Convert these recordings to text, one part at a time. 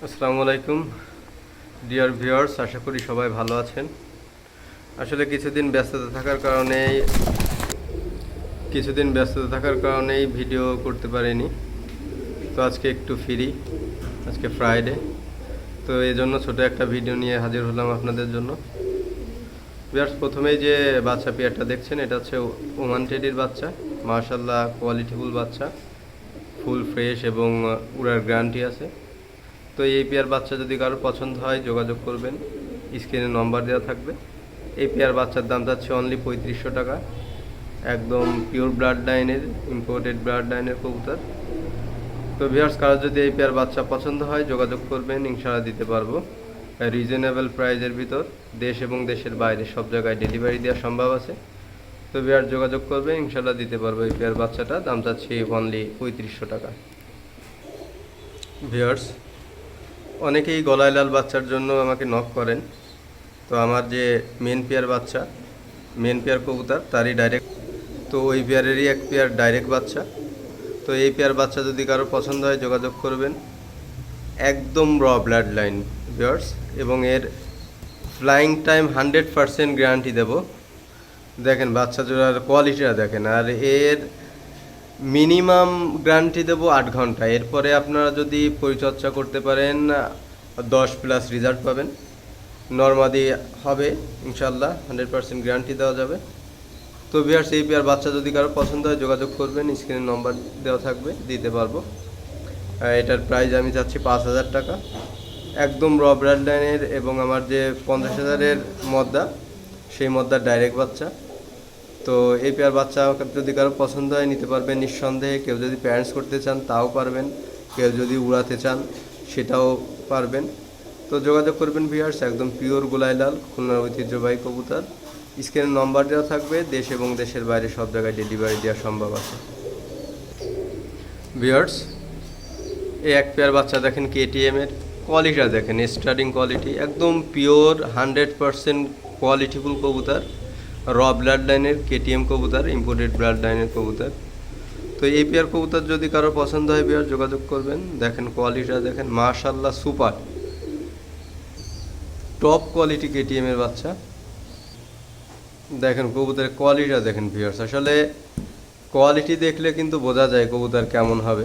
আসসালামু আলাইকুম dear viewers, আশা করি সবাই ভালো আছেন। আসলে কিছুদিন ব্যস্ততা থাকার কারণেই ভিডিও করতে পারিনি। তো আজকে একটু ফ্রি, আজকে ফ্রাইডে, তো এই জন্য ছোটো একটা ভিডিও নিয়ে হাজির হলাম আপনাদের জন্য। ভিউয়ার্স, প্রথমেই যে বাচ্চা পেয়ারটা দেখছেন এটা হচ্ছে ওমান টেডির বাচ্চা। মাশাআল্লাহ কোয়ালিটিফুল বাচ্চা, ফুল ফ্রেশ এবং উড়ার গ্যারান্টি আছে। তো এই পেয়ার বাচ্চা যদি কারোর পছন্দ হয় যোগাযোগ করবেন, স্ক্রিনে নম্বর দেওয়া থাকবে। এই পেয়ার বাচ্চার দাম যাচ্ছে অনলি 3500 টাকা। একদম পিওর ব্লাড লাইনের, ইম্পোর্টেড ব্লাড লাইনের কবুতর। তো ভিউয়ার্স, কারো যদি এই পেয়ার বাচ্চা পছন্দ হয় যোগাযোগ করবেন, ইনশাআল্লাহ দিতে পারবো রিজনেবল প্রাইজের ভিতর। দেশ এবং দেশের বাইরে সব জায়গায় ডেলিভারি দেওয়া সম্ভব আছে। তো ভিউয়ার্স, যোগাযোগ করবেন, ইনশাআল্লাহ দিতে পারবো। এই পেয়ার বাচ্চাটা দাম যাচ্ছে অনলি 3500 টাকা। ভিউয়ার্স, অনেকেই গলায় লাল বাচ্চার জন্য আমাকে নক করেন। তো আমার যে মেন পেয়ার কবুতর তারই ডাইরেক্ট, তো ওই পেয়ারেরই এক পেয়ার ডাইরেক্ট বাচ্চা। তো এই পেয়ার বাচ্চা যদি কারো পছন্দ হয় যোগাযোগ করবেন। একদম র ব্লাড লাইন ভিউয়ার্স, এবং এর ফ্লাইং টাইম 100% গ্যারান্টি দেব। দেখেন বাচ্চা জোড়ার কোয়ালিটিটা দেখেন, আর এর মিনিমাম গ্যারান্টি দেবো 8 ঘন্টা। এরপরে আপনারা যদি পরিচর্যা করতে পারেন 10+ রেজাল্ট পাবেন। নরমাদি হবে ইনশাল্লাহ, 100% গ্যারান্টি দেওয়া যাবে। তো ভিউয়ার্স, এই পেয়ার বাচ্চা যদি কারো পছন্দ হয় যোগাযোগ করবেন, স্ক্রিনে নম্বর দেওয়া থাকবে, দিতে পারবো। এটার প্রাইস আমি চাচ্ছি 5000 টাকা। একদম র ব্লাড লাইনের, এবং আমার যে 50,000-এর মদ্দা, সেই মদ্দার ডাইরেক্ট বাচ্চা। তো এই পেয়ার বাচ্চা যদি কারো পছন্দ হয় নিতে পারবেন নিঃসন্দেহে। কেউ যদি প্যারেন্টস করতে চান তাও পারবেন, কেউ যদি উড়াতে চান সেটাও পারবেন। তো যোগাযোগ করবেন ভিউয়ার্স। একদম পিওর গোলাইলাল, খুলনার ঐতিহ্যবাহী কবুতর। স্ক্রিনে নম্বর দেওয়া থাকবে, দেশ এবং দেশের বাইরে সব জায়গায় ডেলিভারি দেওয়া সম্ভব আছে। ভিউয়ার্স, এই এক পেয়ার বাচ্চা দেখেন কেটিএমের কোয়ালিটিটা দেখেন, স্টার্টিং কোয়ালিটি একদম পিওর 100% কোয়ালিটিফুল কবুতর। র ব্লাড লাইনের কেটিএম কবুতর, ইম্পোর্টেড ব্লাড লাইনের কবুতর। তো এই পেয়ার কবুতর যদি কারো পছন্দ হয় পেয়ার যোগাযোগ করবেন। দেখেন কোয়ালিটিটা দেখেন, মাশাআল্লাহ সুপার টপ কোয়ালিটি কেটিএমের বাচ্চা। দেখেন কবুতরের কোয়ালিটিটা দেখেন ভিউয়ার্স, আসলে কোয়ালিটি দেখলে কিন্তু বোঝা যায় কবুতর কেমন হবে।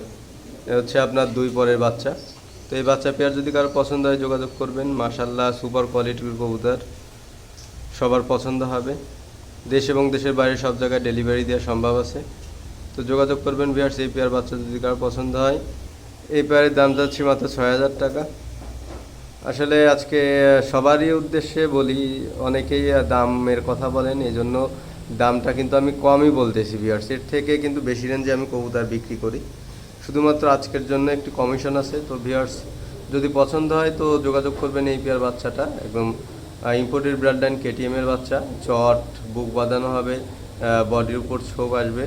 এ হচ্ছে আপনার 2 পরের বাচ্চা। তো এই বাচ্চা পেয়ার যদি কারো পছন্দ হয় যোগাযোগ করবেন। মাশাআল্লাহ সুপার কোয়ালিটির কবুতর, সবার পছন্দ হবে। দেশ এবং দেশের বাইরে সব জায়গায় ডেলিভারি দেওয়া সম্ভব আছে। তো যোগাযোগ করবেন ভিউয়ার্স, এই পেয়ার বাচ্চা যদি কারো পছন্দ হয়। এই পেয়ারের দাম যাচ্ছে মাত্র 6000 টাকা। আসলে আজকে সবারই উদ্দেশ্যে বলি, অনেকেই দামের কথা বলেন, এই জন্য দামটা কিন্তু আমি কমই বলতেছি ভিউয়ার্স। এর থেকে কিন্তু বেশি রেঞ্জে আমি কবুতর বিক্রি করি। শুধুমাত্র আজকের জন্য একটি কমিশন আছে। তো ভিউয়ার্স, যদি পছন্দ হয় তো যোগাযোগ করবেন। এই পেয়ার বাচ্চাটা একদম ইম্পোর্টেড ব্লাড লাইন কেটিএমের বাচ্চা। চট বুক বাঁধানো হবে, বডির উপর ছোপ আসবে,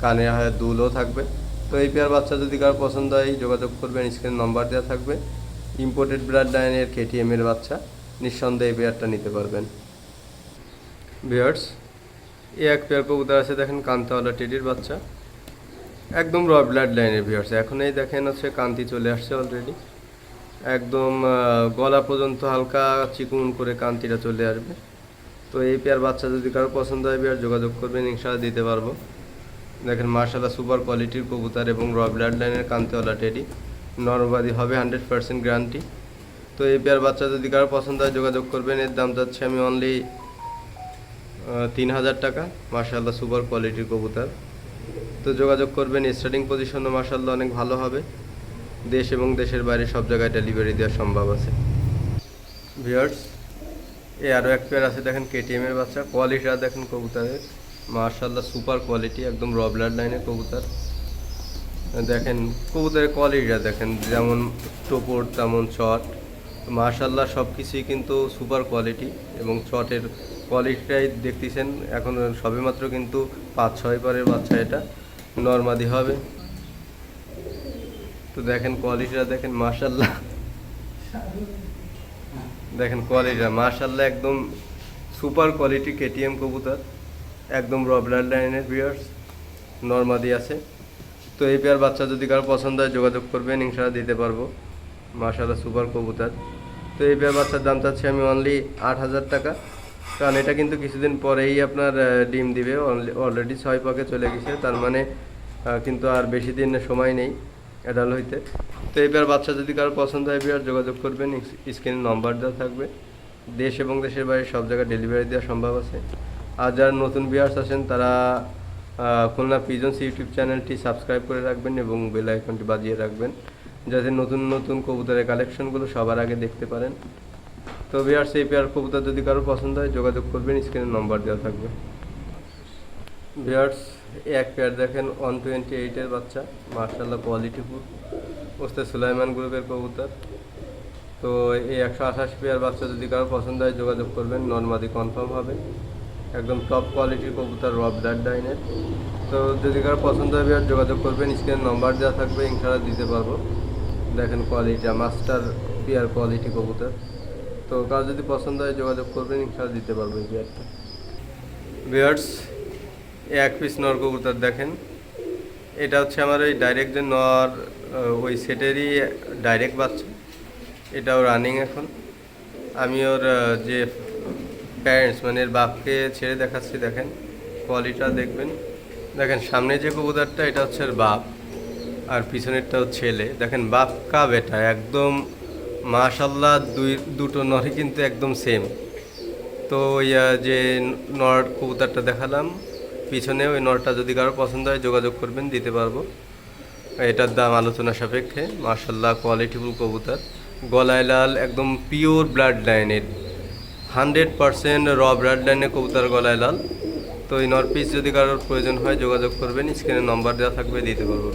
কানে দুলও থাকবে। তো এই পেয়ার বাচ্চা যদি কারো পছন্দ হয় যোগাযোগ করবেন, স্ক্রিনে নম্বর দেওয়া থাকবে। ইম্পোর্টেড ব্লাড লাইনের কেটিএমের বাচ্চা, নিঃসন্দেহে এই পেয়ারটা নিতে পারবেন। ভিউয়ার্স, এই এক পেয়ার কবুতর আছে দেখেন, কান্তাওয়ালা টেডির বাচ্চা। একদম র ব্লাড লাইনের ভিউয়ার্স, এখন এই দেখেন হচ্ছে কান্তি চলে আসছে অলরেডি। একদম গলা পর্যন্ত হালকা চিকুন করে কান্তিটা চলে আসবে। তো এই পেয়ার বাচ্চা যদি কারো পছন্দ হয় পেয়ার যোগাযোগ করবেন, ইনশাআল্লাহ দিতে পারবো। দেখেন মাশাআল্লাহ সুপার কোয়ালিটির কবুতর এবং র ব্লাড লাইনের কান্তিওয়ালা টেডি। নরমাদি হবে 100% গ্যারান্টি। তো এই পেয়ার বাচ্চা যদি কারো পছন্দ হয় যোগাযোগ করবেন। এর দাম যাচ্ছে আমি অনলি 3000 টাকা। মাশাআল্লাহ সুপার কোয়ালিটির কবুতর। তো যোগাযোগ করবেন। স্টার্টিং পজিশনও মাশাআল্লাহ অনেক ভালো হবে। দেশ এবং দেশের বাইরে সব জায়গায় ডেলিভারি দেওয়া সম্ভব আছে। ভিউয়ার্স, এই আরও এক পেয়ার আছে দেখেন কেটিএমের বাচ্চা। কোয়ালিটিটা দেখেন কবুতরের, মাশাআল্লাহ সুপার কোয়ালিটি, একদম র ব্লাড লাইনের কবুতর। দেখেন কবুতরের কোয়ালিটিটা দেখেন, যেমন টোপর তেমন চট। মাশাআল্লাহ সব কিছুই কিন্তু সুপার কোয়ালিটি, এবং চটের কোয়ালিটিটাই দেখতেছেন। এখন সবেমাত্র কিন্তু 5-6 পরের বাচ্চা, এটা নরমাদি হবে। তো দেখেন কোয়ালিটিটা দেখেন মাশাআল্লাহ, দেখেন কোয়ালিটিটা মাশাআল্লাহ একদম সুপার কোয়ালিটি কেটিএম কবুতর, একদম র ব্লাড লাইনের ভিউয়ার্স, নরমাদি আছে। তো এই পেয়ার বাচ্চা যদি কারো পছন্দ হয় যোগাযোগ করবেন, ইনশাআল্লাহ দিতে পারবো। মাশাআল্লাহ সুপার কবুতর। তো এই পেয়ার বাচ্চার দাম চাচ্ছি আমি অনলি 8,000 টাকা, কারণ এটা কিন্তু কিছুদিন পরেই আপনার ডিম দিবে। অলরেডি 6 পাকে চলে গেছে, তার মানে কিন্তু আর বেশি দিন সময় নেই অ্যাডাল্ট হইতে। তো এই পেয়ার বাচ্চা যদি কারো পছন্দ হয় পেয়ার যোগাযোগ করবেন, স্ক্রিনে নাম্বার দেওয়া থাকবে। দেশ এবং দেশের বাইরে সব জায়গায় ডেলিভারি দেওয়া সম্ভব আছে। আর যারা নতুন ভিউয়ার্স আছেন তারা খুলনা পিজনস ইউটিউব চ্যানেলটি সাবস্ক্রাইব করে রাখবেন এবং বেল আইকনটি বাজিয়ে রাখবেন, যাতে নতুন নতুন কবুতরের কালেকশনগুলো সবার আগে দেখতে পারেন। তো ভিউয়ার্স এই পেয়ার কবুতর যদি কারো পছন্দ হয় যোগাযোগ করবেন, স্ক্রিনে নাম্বার দেওয়া থাকবে। ভিউয়ার্স এক পেয়ার দেখেন 128-এর বাচ্চা, মাশাআল্লাহ কোয়ালিটিফুল, ওস্তাদ সুলাইমান গ্রুপের কবুতর। তো এই 128 পেয়ার বাচ্চা যদি কারো পছন্দ হয় যোগাযোগ করবেন, নর্মাদি কনফার্ম হবে। একদম টপ কোয়ালিটির কবুতর, র ব্লাড লাইনের। তো যদি কারো পছন্দ হয় আর যোগাযোগ করবেন, স্ক্রিনে নাম্বার দেওয়া থাকবে, ইনশাআল্লাহ দিতে পারবো। দেখেন কোয়ালিটিটা মাস্টার পেয়ার কোয়ালিটি কবুতর। তো কারো যদি পছন্দ হয় যোগাযোগ করবেন, ইনশাআল্লাহ দিতে পারবো এই পেয়ারটা। ভিউয়ার্স এক পিস নর কবুতর দেখেন, এটা হচ্ছে আমার ওই ডাইরেক্ট যে নর ওই সেটেরই ডাইরেক্ট বাচ্চা, এটাও রানিং এখন। আমি ওর যে প্যারেন্টস মানে এর বাপকে ছেড়ে দেখাচ্ছি, দেখেন কোয়ালিটিটা দেখবেন। দেখেন সামনে যে কবুতরটা এটা হচ্ছে এর বাপ, আর পিছনেরটাও ছেলে। দেখেন বাপ কা বেটা একদম মাশাআল্লাহ, দুটো নরই কিন্তু একদম সেম। তো ওই যে নর কবুতরটা দেখালাম পিছনে, ওই নরটা যদি কারো পছন্দ হয় যোগাযোগ করবেন, দিতে পারবো। এটার দাম আলোচনা সাপেক্ষে। মাশাআল্লাহ কোয়ালিটিফুল কবুতর, গলায় লাল, একদম পিওর ব্লাড লাইনের, 100% র ব্লাড লাইনের কবুতর, গলায় লাল। তো এই নর পিস যদি কারোর প্রয়োজন হয় যোগাযোগ করবেন, স্ক্রিনে নম্বর দেওয়া থাকবে, দিতে পারবো।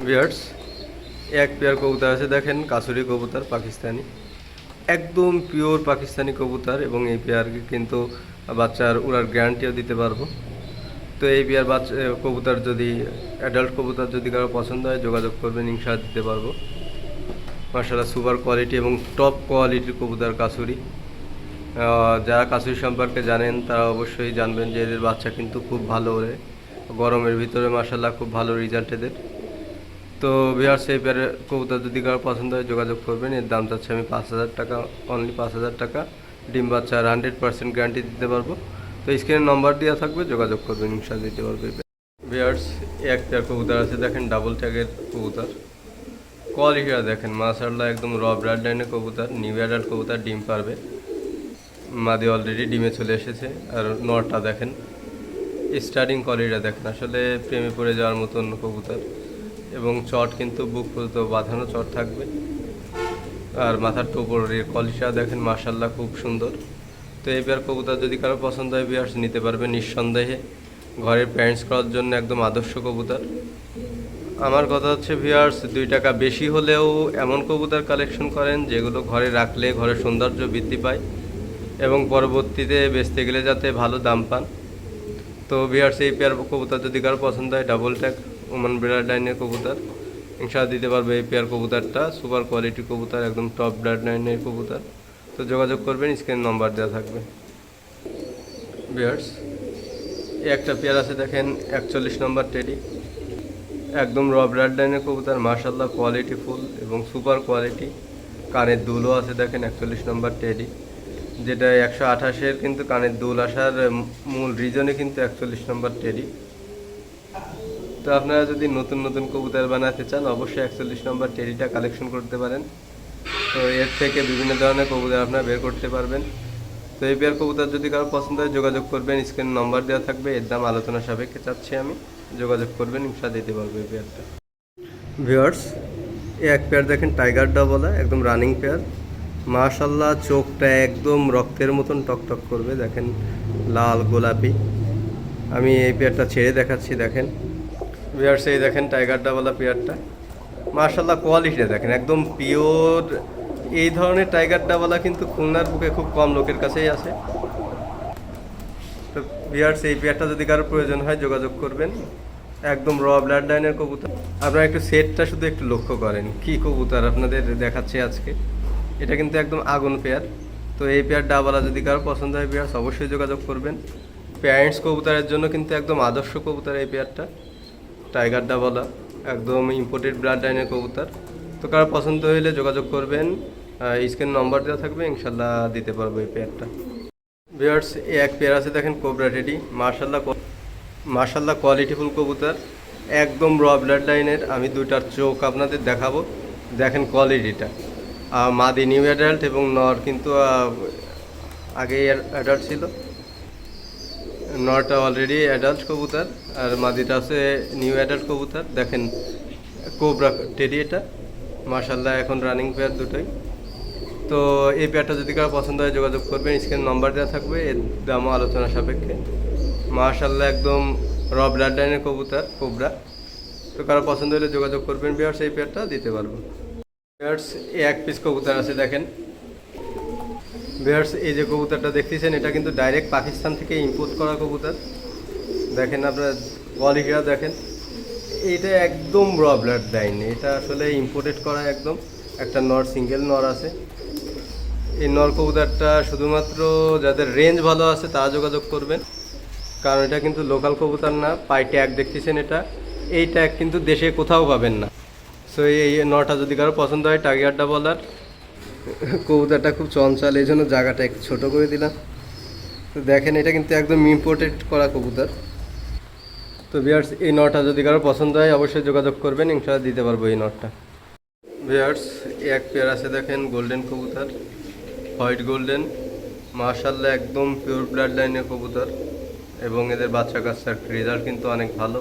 ভিউয়ার্স এক পেয়ার কবুতর আছে দেখেন, কাসুরি কবুতর পাকিস্তানি, একদম পিওর পাকিস্তানি কবুতর, এবং এই পেয়ার কিন্তু বাচ্চার উড়ার গ্যারান্টিও দিতে পারবো। তো এই পেয়ার বাচ্চা কবুতর যদি অ্যাডাল্ট কবুতর যদি কারো পছন্দ হয় যোগাযোগ করবেন, ইনশাআল্লাহ দিতে পারবো। মাশাআল্লাহ সুপার কোয়ালিটি এবং টপ কোয়ালিটির কবুতর কাসুরি। যারা কাসুরি সম্পর্কে জানেন তারা অবশ্যই জানবেন যে এদের বাচ্চা কিন্তু খুব ভালো ওড়ে, গরমের ভিতরে মাশাআল্লাহ খুব ভালো রেজাল্ট এদের। তো ভিউয়ার্স এই পেয়ারের কবুতর যদি কারো পছন্দ হয় যোগাযোগ করবেন। এর দাম চাচ্ছি আমি 5,000 টাকা, অনলি 5,000 টাকা। ডিম বাচ্চার 100% গ্যারান্টি দিতে পারবো। তো স্ক্রিনে নম্বর দেওয়া থাকবে, যোগাযোগ করবেন, ইনশাআল্লাহ দিতে পারবে। ভিউয়ার্স এক পেয়ার কবুতর আছে দেখেন, ডাবল ট্যাগের কবুতর, কোয়ালিটিটা দেখেন মাশাআল্লাহ, একদম র ব্লাড লাইনের কবুতর, নিউ অ্যাডাল্ট কবুতর, ডিম পারবে। মাদি অলরেডি ডিমে চলে এসেছে। আর নরটা দেখেন, স্টার্টিং কোয়ালিটিটা দেখেন, আসলে প্রেমে পড়ে যাওয়ার মতন কবুতর। এবং চট কিন্তু বুক পর্যন্ত বাঁধানো চট থাকবে। আর মাথার টোপরের কোয়ালিটিটা দেখেন মাশাআল্লাহ খুব সুন্দর। তো এই পেয়ার কবুতর যদি কারো পছন্দ হয় ভিউয়ার্স নিতে পারবে নিঃসন্দেহে। ঘরের প্যারেন্টস করার জন্য একদম আদর্শ কবুতর। আমার কথা হচ্ছে ভিউয়ার্স 2 টাকা বেশি হলেও এমন কবুতর কালেকশন করেন যেগুলো ঘরে রাখলে ঘরের সৌন্দর্য বৃদ্ধি পায় এবং পরবর্তীতে বেচতে গেলে যাতে ভালো দাম পান। তো ভিউয়ার্স এই পেয়ার কবুতর যদি কারো পছন্দ হয়, ডাবল ট্যাগ ওমান ব্লাড লাইনের কবুতর, ইনশাআল্লাহ দিতে পারবে। এই পেয়ার কবুতরটা সুপার কোয়ালিটি কবুতর, একদম টপ ব্লাড লাইনের কবুতর। তো যোগাযোগ করবেন, স্ক্রিনে নম্বর দেওয়া থাকবে। ভিউয়ার্স একটা পেয়ার আছে দেখেন 41 নম্বর টেডি, একদম র ব্লাড লাইনের কবুতর, মাশাআল্লাহ কোয়ালিটি ফুল এবং সুপার কোয়ালিটি। কানের দুলও আছে দেখেন 41 নম্বর টেডি, যেটা 128-এর কিন্তু কানের দুল আসার মূল রিজনে কিন্তু 41 নম্বর টেডি। তো আপনারা যদি নতুন নতুন কবুতর বানাতে চান অবশ্যই 41 নম্বর টেডিটা কালেকশন করতে পারেন। তো এর থেকে বিভিন্ন ধরনের কবুতর আপনারা বের করতে পারবেন। তো এই পেয়ার কবুতর যদি কারো পছন্দ হয় যোগাযোগ করবেন, স্ক্রিনে নম্বর দেওয়া থাকবে। এর দাম আলোচনা সাপেক্ষে চাচ্ছি আমি, যোগাযোগ করবেন, ইনশাআল্লাহ দিতে পারবো এই পেয়ারটা। ভিউয়ার্স এক পেয়ার দেখেন টাইগার ডাবলা, একদম রানিং পেয়ার, মাশাআল্লাহ চোখটা একদম রক্তের মতন টকটক করবে, দেখেন লাল গোলাপি। আমি এই পেয়ারটা ছেড়ে দেখাচ্ছি, দেখেন ভিউয়ার্স এই দেখেন টাইগার ডাবলা পেয়ারটা, মাশাআল্লাহ কোয়ালিটিটা দেখেন একদম পিওর। এই ধরনের টাইগার ডাবলা কিন্তু খুলনার বুকে খুব কম লোকের কাছেই আছে। তো ভিউয়ার্স এই পেয়ারটা যদি কারো প্রয়োজন হয় যোগাযোগ করবেন, একদম র ব্লাড লাইনের কবুতর। আপনারা একটু সেটটা শুধু একটু লক্ষ্য করেন, কি কবুতর আপনাদের দেখাচ্ছে আজকে, এটা কিন্তু একদম আগুন পেয়ার। তো এই পেয়ার ডাবলা যদি কারো পছন্দ হয় ভিউয়ার্স অবশ্যই যোগাযোগ করবেন। প্যারেন্টস কবুতরের জন্য কিন্তু একদম আদর্শ কবুতর এই পেয়ারটা, টাইগার ডাবলা, একদম ইম্পোর্টেড ব্লাড লাইনের কবুতর। তো কারো পছন্দ হইলে যোগাযোগ করবেন, স্ক্রিন নম্বর দেওয়া থাকবে, ইনশাল্লাহ দিতে পারবো এই পেয়ারটা। ভিউয়ার্স এক পেয়ার আছে দেখেন কোবরা টেডি, মার্শাল্লাহ কোয়ালিটিফুল কবুতর, একদম র ব্লাড লাইনের। আমি দুইটার চোখ আপনাদের দেখাবো, দেখেন কোয়ালিটিটা। মাদি নিউ অ্যাডাল্ট এবং নর কিন্তু আগে অ্যাডাল্ট ছিল, নরটা অলরেডি অ্যাডাল্ট কবুতর আর মাদিটা আছে নিউ অ্যাডাল্ট কবুতর। দেখেন কোবরা টেডি, এটা মার্শাল্লাহ এখন রানিং পেয়ার দুটোই। তো এই পেয়ারটা যদি কারো পছন্দ হয় যোগাযোগ করবেন, স্ক্রিন নাম্বার দেওয়া থাকবে, এর দামও আলোচনা সাপেক্ষে। মার্শাল্লাহ একদম র ব্লাড লাইনের কবুতর কোবরা। তো কারো পছন্দ হলে যোগাযোগ করবেন, ভিউয়ার্স এই পেয়ারটা দিতে পারবো। ভিউয়ার্স এক পিস কবুতর আছে দেখেন। ভিউয়ার্স এই যে কবুতরটা দেখতেছেন, এটা কিন্তু ডাইরেক্ট পাকিস্তান থেকে ইম্পোর্ট করা কবুতর। দেখেন আপনার কোয়ালিটিটা দেখেন, এটা একদম র ব্লাড লাইন, এটা আসলে ইম্পোর্টেড করা একদম। একটা নর, সিঙ্গেল নর আছে। এই নর কবুতরটা শুধুমাত্র যাদের রেঞ্জ ভালো আছে তারা যোগাযোগ করবেন, কারণ এটা কিন্তু লোকাল কবুতর না। পাই ট্যাগ দেখতেছেন, এই ট্যাগ কিন্তু দেশে কোথাও পাবেন না। সো এই নটা যদি কারো পছন্দ হয়, টাইগারটা বলার কবুতরটা খুব চঞ্চল, এই জন্য জায়গাটা একটু ছোটো করে দিলাম। তো দেখেন এটা কিন্তু একদম ইম্পোর্টেড করা কবুতর। তো ভিউয়ার্স এই নটা যদি কারো পছন্দ হয় অবশ্যই যোগাযোগ করবেন, ইনশাআল্লাহ দিতে পারবো এই নটটা। ভিউয়ার্স এক পেয়ার আছে দেখেন গোল্ডেন কবুতর, হোয়াইট গোল্ডেন, মার্শাল্লাহ একদম পিওর ব্লাড লাইনের কবুতর এবং এদের বাচ্চা কাচ্চার রেজাল্ট কিন্তু অনেক ভালো।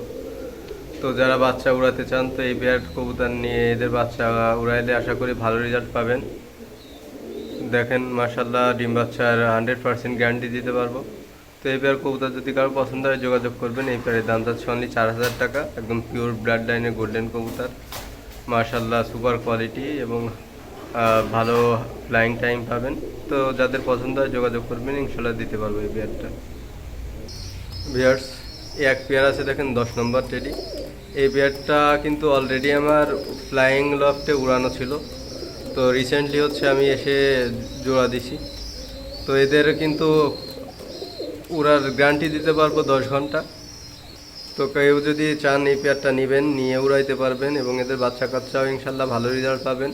তো যারা বাচ্চা উড়াতে চান তো এই পেয়ার কবুতর নিয়ে এদের বাচ্চা উড়াইলে আশা করি ভালো রেজাল্ট পাবেন। দেখেন মার্শাল্লাহ ডিম বাচ্চার 100% গ্যারান্টি দিতে পারবো। তো এই পেয়ার কবুতর যদি কারো পছন্দ হয় যোগাযোগ করবেন। এই পেয়ারের দাম যাচ্ছে অনলি 4000 টাকা, একদম পিওর ব্লাড লাইনের গোল্ডেন কবুতর, মার্শাল্লাহ সুপার কোয়ালিটি এবং ভালো ফ্লাইং টাইম পাবেন। তো যাদের পছন্দ হয় যোগাযোগ করবেন, ইনশাল্লাহ দিতে পারবো এই পেয়ারটা। ভিউয়ার্স এক পেয়ার আছে দেখেন 10 নম্বর টেডি। এই পেয়ারটা কিন্তু অলরেডি আমার ফ্লাইং লফটে উড়ানো ছিল, তো রিসেন্টলি হচ্ছে আমি এসে জোড়া দিছি। তো এদের কিন্তু উড়ার গ্যারান্টি দিতে পারবো 10 ঘন্টা। তো কেউ যদি চান এই পেয়ারটা নেবেন, নিয়ে উড়াইতে পারবেন এবং এদের বাচ্চা কাচ্চাও ইনশাল্লাহ ভালো রেজাল্ট পাবেন।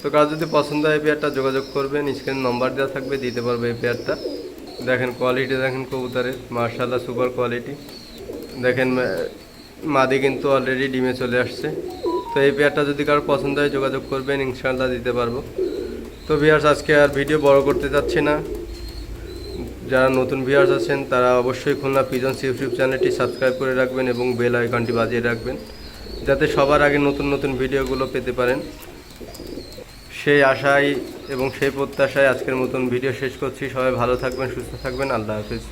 তো কার যদি পছন্দ হয় এই পেয়ারটা যোগাযোগ করবেন, স্ক্রিন নম্বর দেওয়া থাকবে, দিতে পারবে এই পেয়ারটা। দেখেন কোয়ালিটি দেখেন কবুতরের, মার্শাল্লাহ সুপার কোয়ালিটি। দেখেন মাদি কিন্তু অলরেডি ডিমে চলে আসছে। তো এই পেয়ারটা যদি কারো পছন্দ হয় যোগাযোগ করবেন, ইনশাল্লাহ দিতে পারবো। তো ভিউয়ার্স আজকে আর ভিডিও বড় করতে চাচ্ছি না। যারা নতুন ভিউয়ার্স আছেন তারা অবশ্যই খুলনা পিজনস ইউটিউব চ্যানেলটি সাবস্ক্রাইব করে রাখবেন এবং বেল আইকনটি বাজিয়ে রাখবেন, যাতে সবার আগে নতুন নতুন ভিডিওগুলো পেতে পারেন। সেই আশায় এবং সেই প্রত্যাশায় আজকের মতন ভিডিও শেষ করছি। সবাই ভালো থাকবেন, সুস্থ থাকবেন, আল্লাহ হাফেজ।